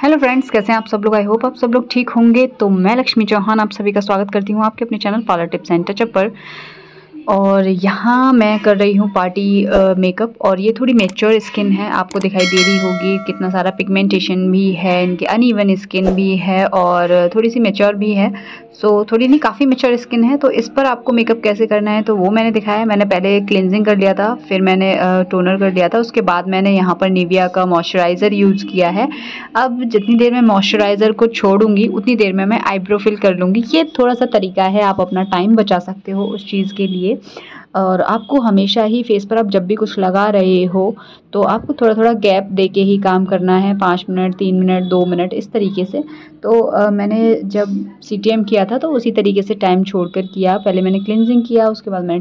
Hello friends, कैसे हैं आप सब लोग। आई होप आप सब लोग ठीक होंगे। तो मैं लक्ष्मी चौहान आप सभी का स्वागत करती हूँ आपके अपने channel parlour tips and touch-up पर। और यहाँ मैं कर रही हूँ पार्टी मेकअप। और ये थोड़ी मैच्योर स्किन है, आपको दिखाई दे रही होगी कितना सारा पिगमेंटेशन भी है, इनकी अनइवन स्किन भी है और थोड़ी सी मैच्योर भी है। सो थोड़ी नहीं, काफ़ी मैच्योर स्किन है। तो इस पर आपको मेकअप कैसे करना है तो वो मैंने दिखाया है। मैंने पहले क्लिनजिंग कर लिया था, फिर मैंने टोनर कर लिया था, उसके बाद मैंने यहाँ पर निविया का मॉइस्चराइज़र यूज़ किया है। अब जितनी देर मैं मॉइस्चराइज़र को छोड़ूंगी उतनी देर में मैं आईब्रो फिल कर लूँगी। ये थोड़ा सा तरीका है, आप अपना टाइम बचा सकते हो उस चीज़ के लिए। और आपको हमेशा ही फेस पर आप जब भी कुछ लगा रहे हो तो आपको थोड़ा थोड़ा गैप दे के ही काम करना है, 5 मिनट, 3 मिनट, 2 मिनट, इस तरीके से। तो मैंने जब CTM किया था तो उसी तरीके से टाइम छोड़कर किया। पहले मैंने क्लिनजिंग किया, उसके बाद मैंने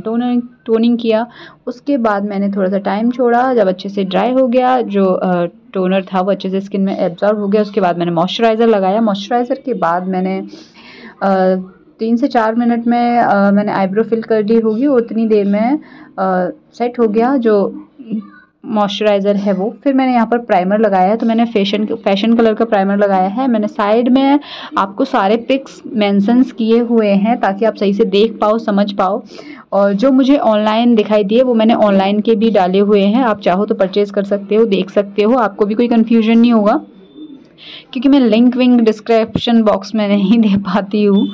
टोनिंग किया, उसके बाद मैंने थोड़ा सा टाइम छोड़ा। जब अच्छे से ड्राई हो गया, जो टोनर था वो अच्छे से स्किन में एब्जॉर्ब हो गया, उसके बाद मैंने मॉइस्चराइज़र लगाया। मॉइस्चराइज़र के बाद मैंने 3 से 4 मिनट में मैंने आईब्रो फिल कर ली होगी, उतनी देर में सेट हो गया जो मॉइस्चराइज़र है वो। फिर मैंने यहाँ पर प्राइमर लगाया है, तो मैंने फैशन कलर का प्राइमर लगाया है। मैंने साइड में आपको सारे पिक्स मेंशंस किए हुए हैं ताकि आप सही से देख पाओ, समझ पाओ। और जो मुझे ऑनलाइन दिखाई दिए वो मैंने ऑनलाइन के भी डाले हुए हैं, आप चाहो तो परचेज़ कर सकते हो, देख सकते हो, आपको भी कोई कन्फ्यूजन नहीं होगा। क्योंकि मैं लिंक विंक डिस्क्रिप्शन बॉक्स में नहीं दे पाती हूँ,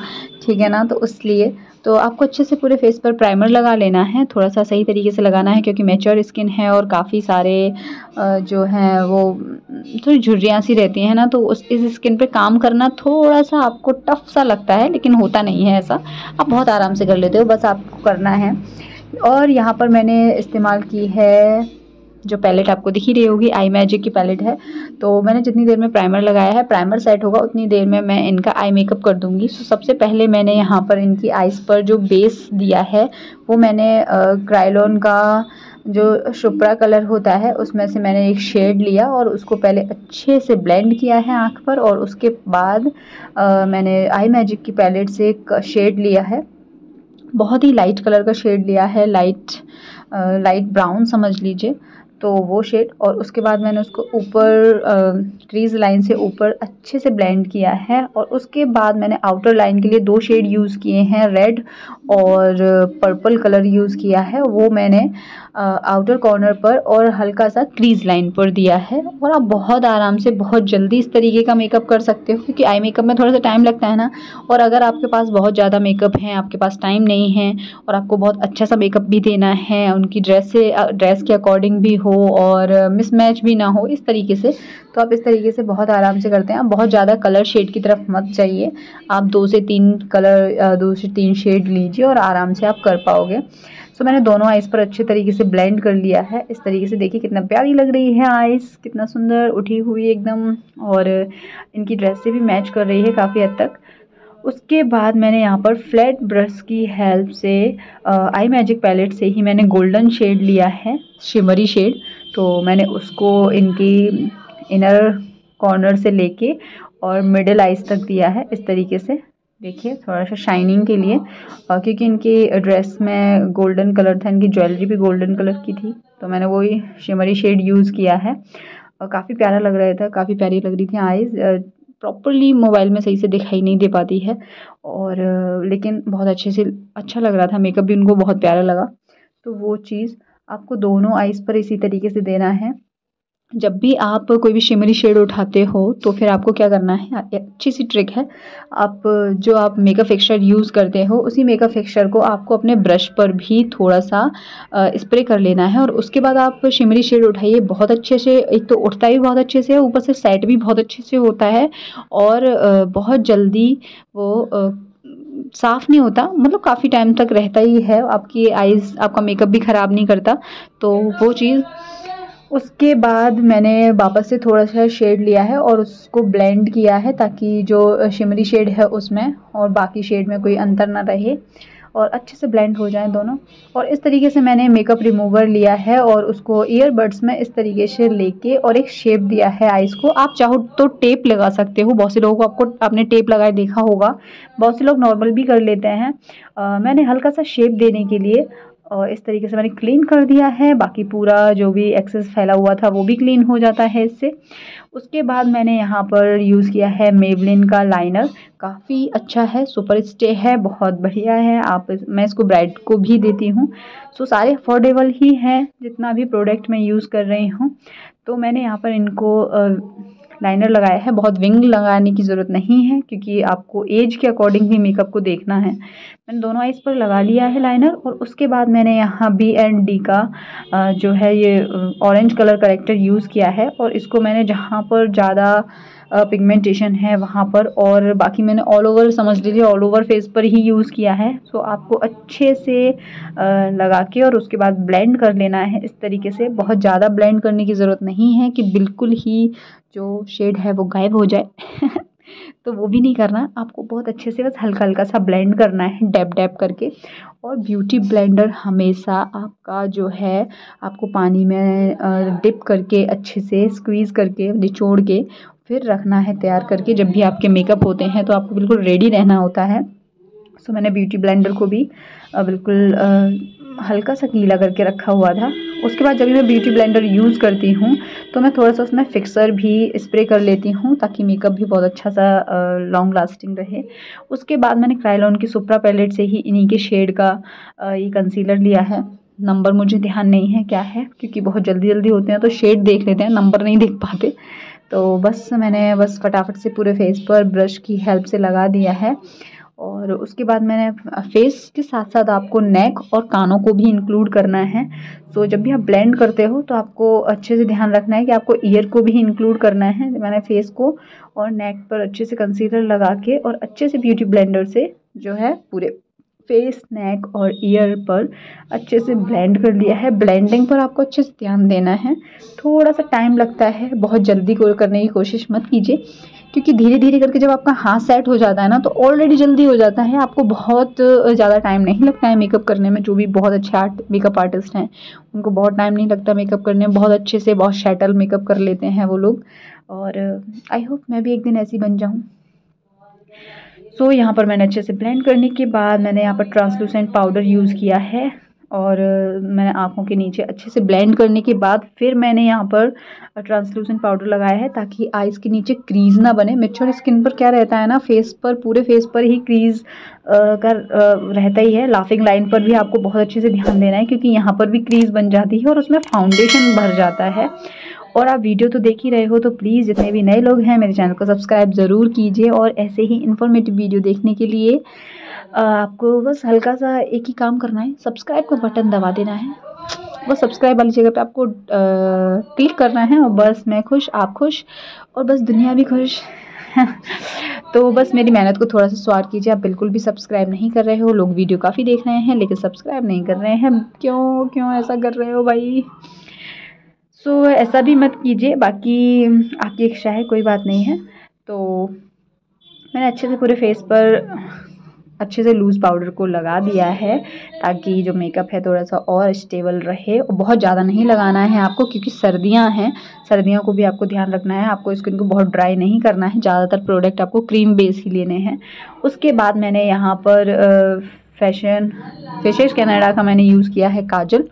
ठीक है ना। तो इसलिए तो आपको अच्छे से पूरे फेस पर प्राइमर लगा लेना है, थोड़ा सा सही तरीके से लगाना है क्योंकि मैच्योर स्किन है और काफ़ी सारे जो हैं वो थोड़ी झुर्रियाँ सी रहती हैं ना, तो इस स्किन पे काम करना थोड़ा सा आपको टफ सा लगता है, लेकिन होता नहीं है ऐसा। आप बहुत आराम से कर लेते हो, बस आपको करना है। और यहाँ पर मैंने इस्तेमाल की है जो पैलेट, आपको दिख ही रही होगी, आई मैजिक की पैलेट है। तो मैंने जितनी देर में प्राइमर लगाया है, प्राइमर सेट होगा उतनी देर में मैं इनका आई मेकअप कर दूंगी। सो सबसे पहले मैंने यहाँ पर इनकी आइज़ पर जो बेस दिया है वो मैंने क्रायोलॉन का जो शुभ्रा कलर होता है उसमें से मैंने एक शेड लिया और उसको पहले अच्छे से ब्लेंड किया है आँख पर। और उसके बाद मैंने आई मैजिक की पैलेट से एक शेड लिया है, बहुत ही लाइट कलर का शेड लिया है, लाइट ब्राउन समझ लीजिए, तो वो शेड। और उसके बाद मैंने उसको ऊपर क्रीज लाइन से ऊपर अच्छे से ब्लेंड किया है। और उसके बाद मैंने आउटर लाइन के लिए 2 शेड यूज़ किए हैं, रेड और पर्पल कलर यूज़ किया है, वो मैंने आउटर कॉर्नर पर और हल्का सा क्रीज लाइन पर दिया है। और आप बहुत आराम से बहुत जल्दी इस तरीके का मेकअप कर सकते हो, क्योंकि आई मेकअप में थोड़ा सा टाइम लगता है ना। और अगर आपके पास बहुत ज़्यादा मेकअप है, आपके पास टाइम नहीं है और आपको बहुत अच्छा सा मेकअप भी देना है, उनकी ड्रेस के अकॉर्डिंग भी हो और मिसमैच भी ना हो इस तरीके से, तो आप इस तरीके से बहुत आराम से करते हैं। आप बहुत ज़्यादा कलर शेड की तरफ मत जाइए, आप 2 से 3 शेड लीजिए और आराम से आप कर पाओगे। सो मैंने दोनों आइज़ पर अच्छे तरीके से ब्लेंड कर लिया है। इस तरीके से देखिए कितना प्यारी लग रही है आइज़, कितना सुंदर उठी हुई एकदम, और इनकी ड्रेस से भी मैच कर रही है काफ़ी हद तक। उसके बाद मैंने यहाँ पर फ्लैट ब्रश की हेल्प से आई मैजिक पैलेट से ही मैंने गोल्डन शेड लिया है, शिमरी शेड। तो मैंने उसको इनकी इनर कॉर्नर से लेके और मिडिल आइज तक दिया है इस तरीके से, देखिए थोड़ा सा शाइनिंग के लिए। क्योंकि इनकी ड्रेस में गोल्डन कलर था, इनकी ज्वेलरी भी गोल्डन कलर की थी, तो मैंने वही शिमरी शेड यूज़ किया है और काफ़ी प्यारा लग रहा था, काफ़ी प्यारी लग रही थी आइज़। प्रॉपरली मोबाइल में सही से दिखाई नहीं दे पाती है, और लेकिन बहुत अच्छे से अच्छा लग रहा था, मेकअप भी उनको बहुत प्यारा लगा। तो वो चीज़ आपको दोनों आइज़ पर इसी तरीके से देना है। जब भी आप कोई भी शिमरी शेड उठाते हो तो फिर आपको क्या करना है, अच्छी सी ट्रिक है, आप मेकअप फिक्सचर यूज़ करते हो उसी मेकअप फिक्सचर को आपको अपने ब्रश पर भी थोड़ा सा स्प्रे कर लेना है। और उसके बाद आप शिमरी शेड उठाइए, बहुत अच्छे से, एक तो उठता भी बहुत अच्छे से है, ऊपर से सेट भी बहुत अच्छे से होता है और बहुत जल्दी वो साफ़ नहीं होता, मतलब काफ़ी टाइम तक रहता ही है, आपकी आइज़, आपका मेकअप भी ख़राब नहीं करता। तो वो चीज़। उसके बाद मैंने वापस से थोड़ा सा शेड लिया है और उसको ब्लेंड किया है ताकि जो शिमरी शेड है उसमें और बाकी शेड में कोई अंतर ना रहे और अच्छे से ब्लेंड हो जाए दोनों। और इस तरीके से मैंने मेकअप रिमूवर लिया है और उसको ईयरबड्स में इस तरीके से लेके और एक शेप दिया है आइज़ को। आप चाहो तो टेप लगा सकते हो, बहुत से लोगों को आपने टेप लगाए देखा होगा, बहुत से लोग नॉर्मल भी कर लेते हैं। मैंने हल्का सा शेप देने के लिए और इस तरीके से मैंने क्लीन कर दिया है। बाकी पूरा जो भी एक्सेस फैला हुआ था वो भी क्लीन हो जाता है इससे। उसके बाद मैंने यहाँ पर यूज़ किया है मेबलिन का लाइनर। काफ़ी अच्छा है, सुपर स्टे है, बहुत बढ़िया है। मैं इसको ब्राइड को भी देती हूँ। सो सारे अफोर्डेबल ही हैं जितना भी प्रोडक्ट मैं यूज़ कर रही हूँ। तो मैंने यहाँ पर इनको लाइनर लगाया है। बहुत विंग लगाने की ज़रूरत नहीं है क्योंकि आपको एज के अकॉर्डिंग भी मेकअप को देखना है। मैंने दोनों आइज़ पर लगा लिया है लाइनर। और उसके बाद मैंने यहाँ B&D का जो है ये ऑरेंज कलर करेक्टर यूज़ किया है। और इसको मैंने जहाँ पर ज़्यादा पिगमेंटेशन है वहाँ पर, और बाकी मैंने ऑल ओवर, समझ लीजिए ऑल ओवर फेस पर ही यूज़ किया है। सो आपको अच्छे से लगा के और उसके बाद ब्लेंड कर लेना है इस तरीके से। बहुत ज़्यादा ब्लेंड करने की ज़रूरत नहीं है कि बिल्कुल ही जो शेड है वो गायब हो जाए तो वो भी नहीं करना आपको, बहुत अच्छे से बस हल्का हल्का सा ब्लेंड करना है डैब डैब करके। और ब्यूटी ब्लेंडर हमेशा आपका जो है आपको पानी में डिप करके अच्छे से स्क्वीज़ करके निचोड़ के फिर रखना है तैयार करके। जब भी आपके मेकअप होते हैं तो आपको बिल्कुल रेडी रहना होता है। सो मैंने ब्यूटी ब्लेंडर को भी बिल्कुल हल्का सा गीला करके रखा हुआ था। उसके बाद जब मैं ब्यूटी ब्लेंडर यूज़ करती हूँ तो मैं थोड़ा सा उसमें फिक्सर भी स्प्रे कर लेती हूँ ताकि मेकअप भी बहुत अच्छा सा लॉन्ग लास्टिंग रहे। उसके बाद मैंने क्रायोलॉन की सुप्रा पैलेट से ही इन्हीं के शेड का ये कंसीलर लिया है। नंबर मुझे ध्यान नहीं है क्या है क्योंकि बहुत जल्दी जल्दी होते हैं तो शेड देख लेते हैं, नंबर नहीं देख पाते। तो बस मैंने फटाफट से पूरे फेस पर ब्रश की हेल्प से लगा दिया है। और उसके बाद मैंने फेस के साथ साथ आपको नेक और कानों को भी इंक्लूड करना है। सो जब भी आप ब्लेंड करते हो तो आपको अच्छे से ध्यान रखना है कि आपको ईयर को भी इंक्लूड करना है। मैंने फेस को और नेक पर अच्छे से कंसीलर लगा के और अच्छे से ब्यूटी ब्लेंडर से जो है पूरे फेस, नेक और ईयर पर अच्छे से ब्लेंड कर लिया है। ब्लेंडिंग पर आपको अच्छे से ध्यान देना है, थोड़ा सा टाइम लगता है, बहुत जल्दी करने की कोशिश मत कीजिए क्योंकि धीरे धीरे करके जब आपका हाथ सेट हो जाता है ना तो ऑलरेडी जल्दी हो जाता है। आपको बहुत ज़्यादा टाइम नहीं लगता है मेकअप करने में। जो भी बहुत अच्छे मेकअप आर्टिस्ट हैं उनको बहुत टाइम नहीं लगता मेकअप करने में, बहुत अच्छे से बहुत शैटल मेकअप कर लेते हैं वो लोग। और आई होप मैं भी एक दिन ऐसी बन जाऊँ। सो यहाँ पर मैंने अच्छे से ब्लेंड करने के बाद मैंने यहाँ पर ट्रांसलूसेंट पाउडर यूज़ किया है। और मैंने आँखों के नीचे अच्छे से ब्लेंड करने के बाद फिर मैंने यहाँ पर ट्रांसलूसेंट पाउडर लगाया है ताकि आइज़ के नीचे क्रीज ना बने। मैच्योर स्किन पर क्या रहता है ना, फेस पर, पूरे फेस पर ही क्रीज का रहता ही है। लाफिंग लाइन पर भी आपको बहुत अच्छे से ध्यान देना है क्योंकि यहाँ पर भी क्रीज बन जाती है और उसमें फाउंडेशन भर जाता है। और आप वीडियो तो देख ही रहे हो तो प्लीज़ जितने भी नए लोग हैं मेरे चैनल को सब्सक्राइब ज़रूर कीजिए। और ऐसे ही इन्फॉर्मेटिव वीडियो देखने के लिए आपको बस हल्का सा एक ही काम करना है, सब्सक्राइब का बटन दबा देना है। वो सब्सक्राइब वाली जगह पे आपको क्लिक करना है और बस मैं खुश, आप खुश और बस दुनिया भी खुश तो बस मेरी मेहनत को थोड़ा सा स्वार कीजिए। आप बिल्कुल भी सब्सक्राइब नहीं कर रहे हो, लोग वीडियो काफ़ी देख रहे हैं लेकिन सब्सक्राइब नहीं कर रहे हैं। क्यों ऐसा कर रहे हो भाई? सो ऐसा भी मत कीजिए, बाकी आपकी इच्छा है, कोई बात नहीं है। तो मैंने अच्छे से पूरे फेस पर अच्छे से लूज़ पाउडर को लगा दिया है ताकि जो मेकअप है थोड़ा सा और स्टेबल रहे। और बहुत ज़्यादा नहीं लगाना है आपको क्योंकि सर्दियां हैं, सर्दियों को भी आपको ध्यान रखना है। आपको स्किन को बहुत ड्राई नहीं करना है, ज़्यादातर प्रोडक्ट आपको क्रीम बेस ही लेने हैं। उसके बाद मैंने यहाँ पर फेशियस कैनेडा का मैंने यूज़ किया है काजल,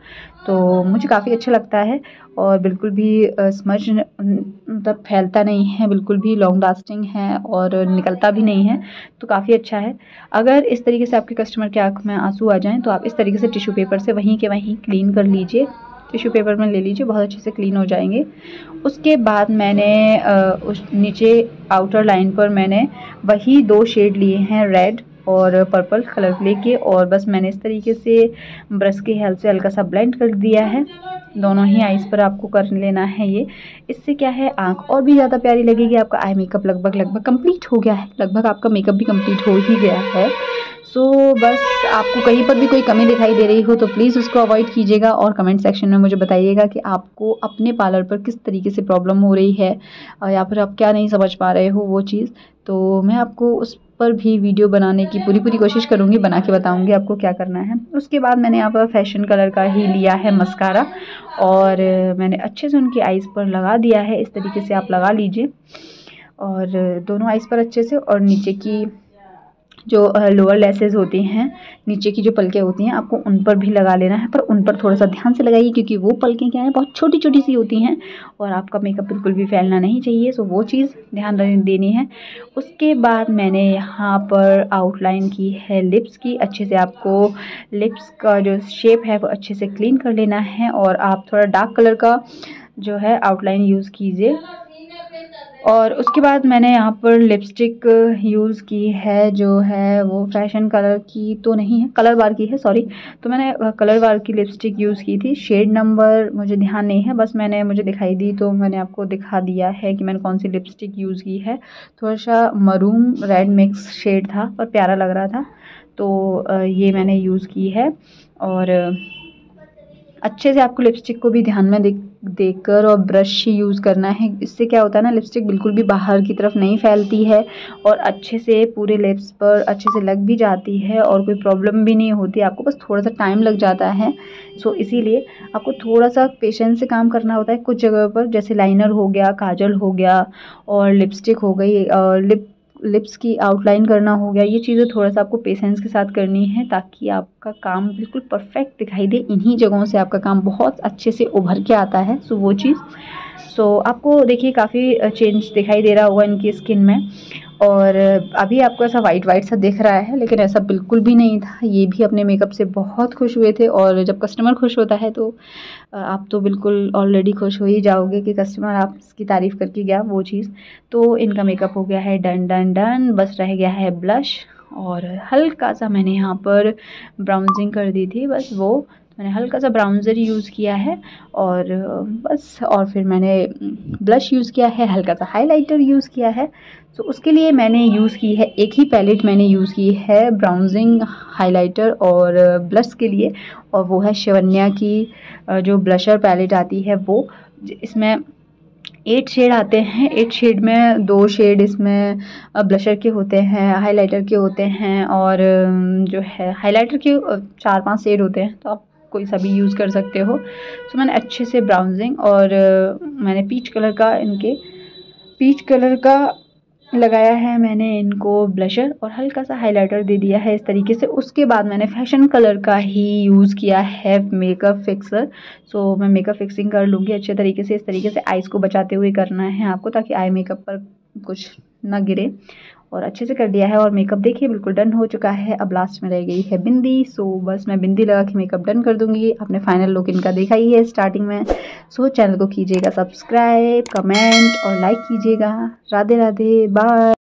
तो मुझे काफ़ी अच्छा लगता है और बिल्कुल भी स्मज मतलब फैलता नहीं है, बिल्कुल भी लॉन्ग लास्टिंग है और निकलता भी नहीं है, तो काफ़ी अच्छा है। अगर इस तरीके से आपके कस्टमर की आँख में आंसू आ जाएं तो आप इस तरीके से टिश्यू पेपर से वहीं के वहीं क्लीन कर लीजिए, टिश्यू पेपर में ले लीजिए, बहुत अच्छे से क्लीन हो जाएंगे। उसके बाद मैंने उस नीचे आउटर लाइन पर मैंने वही 2 शेड लिए हैं, रेड और पर्पल कलर लेके, और बस मैंने इस तरीके से ब्रश की हेल्प से हल्का सा ब्लेंड कर दिया है। दोनों ही आईज पर आपको कर लेना है ये। इससे क्या है, आंख और भी ज़्यादा प्यारी लगेगी। आपका आई मेकअप लगभग कंप्लीट हो गया है, लगभग आपका मेकअप भी कंप्लीट हो ही गया है। सो बस आपको कहीं पर भी कोई कमी दिखाई दे रही हो तो प्लीज़ उसको अवॉइड कीजिएगा और कमेंट सेक्शन में मुझे बताइएगा कि आपको अपने पार्लर पर किस तरीके से प्रॉब्लम हो रही है या फिर आप क्या नहीं समझ पा रहे हो वो चीज़। तो मैं आपको उस पर भी वीडियो बनाने की पूरी कोशिश करूँगी, बना के बताऊँगी आपको क्या करना है। उसके बाद मैंने यहाँ पर फैशन कलर का ही लिया है मस्कारा और मैंने अच्छे से उनकी आइज़ पर लगा दिया है। इस तरीके से आप लगा लीजिए और दोनों आइज़ पर अच्छे से, और नीचे की जो लोअर लेसेस होती हैं, नीचे की जो पलकें होती हैं, आपको उन पर भी लगा लेना है, पर उन पर थोड़ा सा ध्यान से लगाइए क्योंकि वो पलकें क्या है बहुत छोटी छोटी सी होती हैं और आपका मेकअप बिल्कुल भी फैलना नहीं चाहिए। सो वो चीज़ ध्यान देनी है। उसके बाद मैंने यहाँ पर आउटलाइन की है लिप्स की। अच्छे से आपको लिप्स का जो शेप है वो अच्छे से क्लीन कर लेना है और आप थोड़ा डार्क कलर का जो है आउटलाइन यूज़ कीजिए। और उसके बाद मैंने यहाँ पर लिपस्टिक यूज़ की है, जो है वो फैशन कलर की तो नहीं है, कलर बार की है, सॉरी। तो मैंने कलर बार की लिपस्टिक यूज़ की थी। शेड नंबर मुझे ध्यान नहीं है, बस मुझे दिखाई दी तो मैंने आपको दिखा दिया है कि मैंने कौन सी लिपस्टिक यूज़ की है। थोड़ा सा मरून रेड मिक्स शेड था पर प्यारा लग रहा था, तो ये मैंने यूज़ की है। और अच्छे से आपको लिपस्टिक को भी ध्यान में देकर और ब्रश यूज़ करना है। इससे क्या होता है ना, लिपस्टिक बिल्कुल भी बाहर की तरफ नहीं फैलती है और अच्छे से पूरे लिप्स पर अच्छे से लग भी जाती है और कोई प्रॉब्लम भी नहीं होती। आपको बस थोड़ा सा टाइम लग जाता है, सो इसीलिए आपको थोड़ा सा पेशेंस से काम करना होता है। कुछ जगह पर जैसे लाइनर हो गया, काजल हो गया और लिपस्टिक हो गई और लिप्स की आउटलाइन करना हो गया, ये चीज़ें थोड़ा सा आपको पेशेंस के साथ करनी है ताकि आपका काम बिल्कुल परफेक्ट दिखाई दे। इन्हीं जगहों से आपका काम बहुत अच्छे से उभर के आता है। सो वो चीज़, सो आपको देखिए काफ़ी चेंज दिखाई दे रहा होगा इनकी स्किन में। और अभी आपको ऐसा वाइट वाइट सा दिख रहा है, लेकिन ऐसा बिल्कुल भी नहीं था। ये भी अपने मेकअप से बहुत खुश हुए थे और जब कस्टमर खुश होता है तो आप तो बिल्कुल ऑलरेडी खुश हो ही जाओगे कि कस्टमर आपकी तारीफ़ करके गया, वो चीज़। तो इनका मेकअप हो गया है डन डन डन, बस रह गया है ब्लश। और हल्का सा मैंने यहाँ पर ब्राउजिंग कर दी थी, बस वो मैंने हल्का सा ब्राउज़र यूज़ किया है और बस। और फिर मैंने ब्लश यूज़ किया है, हल्का सा हाइलाइटर यूज़ किया है। तो उसके लिए मैंने यूज़ की है एक ही पैलेट मैंने यूज़ की है ब्राउजिंग, हाइलाइटर और ब्लश के लिए, और वो है शिवन्या की जो ब्लशर पैलेट आती है वो। इसमें 8 शेड आते हैं, 8 शेड में 2 शेड इसमें ब्लशर के होते हैं, हाइलाइटर के होते हैं और जो है हाइलाइटर के 4-5 शेड होते हैं, तो आप कोई सा भी यूज़ कर सकते हो। तो मैंने अच्छे से ब्राउजिंग और मैंने पीच कलर का लगाया है मैंने इनको ब्लशर और हल्का सा हाइलाइटर दे दिया है इस तरीके से। उसके बाद मैंने फैशन कलर का ही यूज़ किया है मेकअप फिक्सर। सो मैं मेकअप फिक्सिंग कर लूँगी अच्छे तरीके से। इस तरीके से आइज़ को बचाते हुए करना है आपको ताकि आई मेकअप पर कुछ ना गिरे, और अच्छे से कर दिया है। और मेकअप देखिए बिल्कुल डन हो चुका है। अब लास्ट में रह गई है बिंदी। सो बस मैं बिंदी लगा के मेकअप डन कर दूँगी। आपने फाइनल लुक इनका देखा ही है स्टार्टिंग में। सो चैनल को कीजिएगा सब्सक्राइब, कमेंट और लाइक कीजिएगा। राधे राधे, बाय।